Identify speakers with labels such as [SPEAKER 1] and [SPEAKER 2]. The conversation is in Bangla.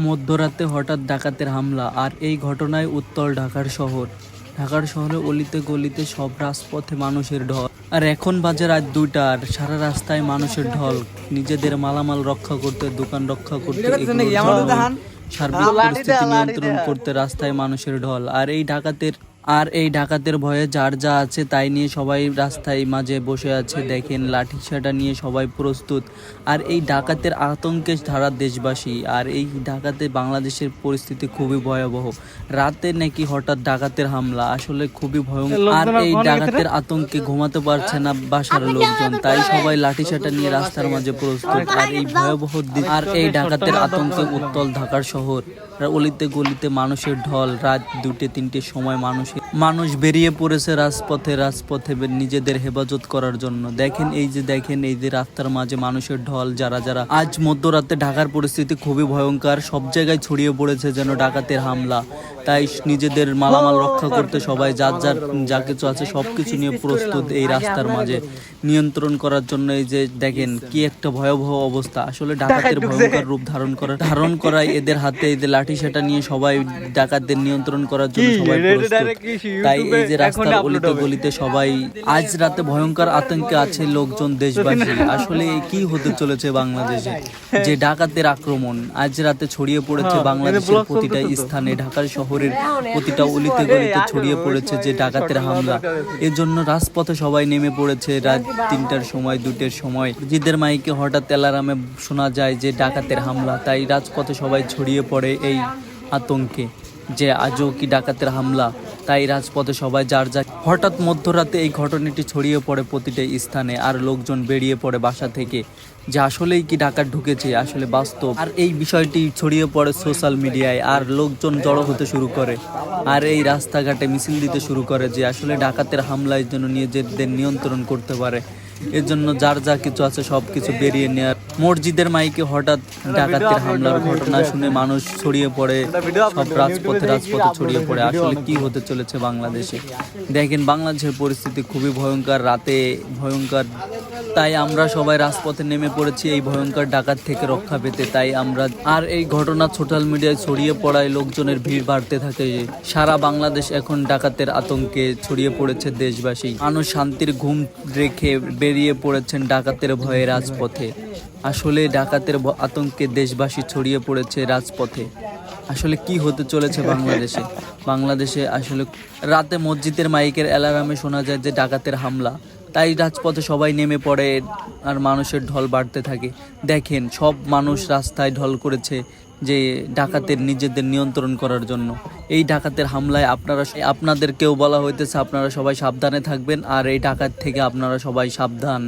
[SPEAKER 1] মধ্যরাতে হঠাৎ ডাকাতের হামলা, আর এই ঘটনায় উত্তাল ঢাকার শহর। ঢাকার শহরে অলিতে গলিতে সব রাজপথে মানুষের ঢল। আর এখন বাজে রাত 2টা, আর সারা রাস্তায় মানুষের ঢল। নিজেদের মালামাল রক্ষা করতে, দোকান রক্ষা করতে, সার্বিক পরিস্থিতি নিয়ন্ত্রণ করতে রাস্তায় মানুষের ঢল। আর এই ডাকাতের ভয়ে যার যা আছে তাই নিয়ে সবাই রাস্তায় মাঝে বসে আছে। দেখেন, লাঠিসোঁটা নিয়ে সবাই প্রস্তুত। আর এই ডাকাতের আতঙ্কে সারা দেশবাসী। আর এই ডাকাতে বাংলাদেশের পরিস্থিতি খুবই ভয়াবহ। রাতে নাকি হঠাৎ ডাকাতের হামলা, আসলে খুবই ভয়ঙ্কর। আর এই ডাকাতের আতঙ্কে ঘুমাতে পারছে না বাসার লোকজন, তাই সবাই লাঠিসোঁটা নিয়ে রাস্তার মাঝে প্রস্তুত। আর এই ডাকাতের আতঙ্কে উত্তাল ঢাকার শহর। অলিতে গলিতে মানুষের ঢল। রাত 2-3টের সময় মানুষ বেরিয়ে পড়েছে রাজপথে নিজেদের হেফাজত করার জন্য। দেখেন এই যে রাস্তার মাঝে মানুষের ঢল। যারা আজ মধ্যরাতে ঢাকার পরিস্থিতি খুবই ভয়ঙ্কর। সব জায়গায় ছড়িয়ে পড়েছে যেন ডাকাতের হামলা। তাই নিজেদের মালামাল রক্ষা করতে সবাই যার যা কিছু আছে সবকিছু নিয়ে প্রস্তুত এই রাস্তার মাঝে নিয়ন্ত্রণ করার জন্য। এই যে দেখেন কি একটা ভয়াবহ অবস্থা। আসলে ডাকাতের ভয়ঙ্কর রূপ ধারণ করায় এদের হাতে এই যে লাঠিসোঁটা নিয়ে সবাই ডাকাতদের নিয়ন্ত্রণ করার জন্য সবাই প্রস্তুত। তাই এই যে রাস্তার অলিতে গলিতে সবাই আজ রাতে ভয়ঙ্কর আতঙ্কে আছে লোকজন, দেশবাসী। আসলে কি হতে চলেছে বাংলাদেশে, যে ডাকাতের আক্রমণ আজ রাতে ছড়িয়ে পড়েছে বাংলাদেশের প্রতিটা স্থানে। ঢাকার শহরের প্রতিটা অলিতে গলিতে ছড়িয়ে পড়েছে যে ডাকাতের হামলা। এর জন্য রাজপথে সবাই নেমে পড়েছে। রাত 3টার সময় 2টের সময় জিদের মাইকে হঠাৎ অ্যালার্মে শোনা যায় যে ডাকাতের হামলা। তাই রাজপথে সবাই ছড়িয়ে পড়ে এই আতঙ্কে যে আজও কি ডাকাতের হামলা। তাই রাজপথে সবাই যার হঠাৎ মধ্যরাতে এই ঘটনাটি ছড়িয়ে পড়ে প্রতিটা স্থানে। আর লোকজন বেরিয়ে পড়ে বাসা থেকে যে আসলেই কি ডাকাত ঢুকেছে, আসলে বাস্তব। আর এই বিষয়টি ছড়িয়ে পড়ে সোশ্যাল মিডিয়ায়। আর লোকজন জড়ো হতে শুরু করে, আর এই রাস্তাঘাটে মিছিল দিতে শুরু করে যে আসলে ডাকাতের হামলায় জন্য নিজেদের নিয়ন্ত্রণ করতে পারে। এর জন্য যার যা কিছু আছে সবকিছু বেরিয়ে নেওয়ার। মসজিদের মাইকে হঠাৎ ডাকাতের হামলার ঘটনা শুনে মানুষ ছড়িয়ে পড়ে, সব রাজপথে ছড়িয়ে পড়ে। আসলে কি হতে চলেছে বাংলাদেশে। দেখেন, বাংলাদেশের পরিস্থিতি খুবই ভয়ঙ্কর, রাতে ভয়ঙ্কর। তাই আমরা সবাই রাজপথে নেমে পড়েছি এই ভয়ঙ্কর ডাকাত থেকে রক্ষা পেতে। আর এই ঘটনা সোশ্যাল মিডিয়ায় ছড়িয়ে পড়ায় লোকজনের ভিড় বাড়তে থাকে। সারা বাংলাদেশ এখন ডাকাতের আতঙ্কে ছড়িয়ে পড়েছে দেশবাসী। মানুষ শান্তির ঘুম রেখে বেরিয়ে পড়েছেন ডাকাতের ভয়ে রাজপথে। আসলে ডাকাতের আতঙ্কে দেশবাসী ছড়িয়ে পড়েছে রাজপথে। আসলে কি হতে চলেছে বাংলাদেশে আসলে রাতে মসজিদের মাইকের অ্যালার্মে শোনা যায় যে ডাকাতের হামলা। তাই রাজপথে সবাই নেমে পড়ে আর মানুষের ঢল বাড়তে থাকে। দেখেন, সব মানুষ রাস্তায় ঢল করেছে যে ডাকাতের নিজেদের নিয়ন্ত্রণ করার জন্য। এই ডাকাতের হামলায় আপনাদেরকেও বলা হইতেছে আপনারা সবাই সাবধানে থাকবেন। আর এই ডাকাত থেকে আপনারা সবাই সাবধান।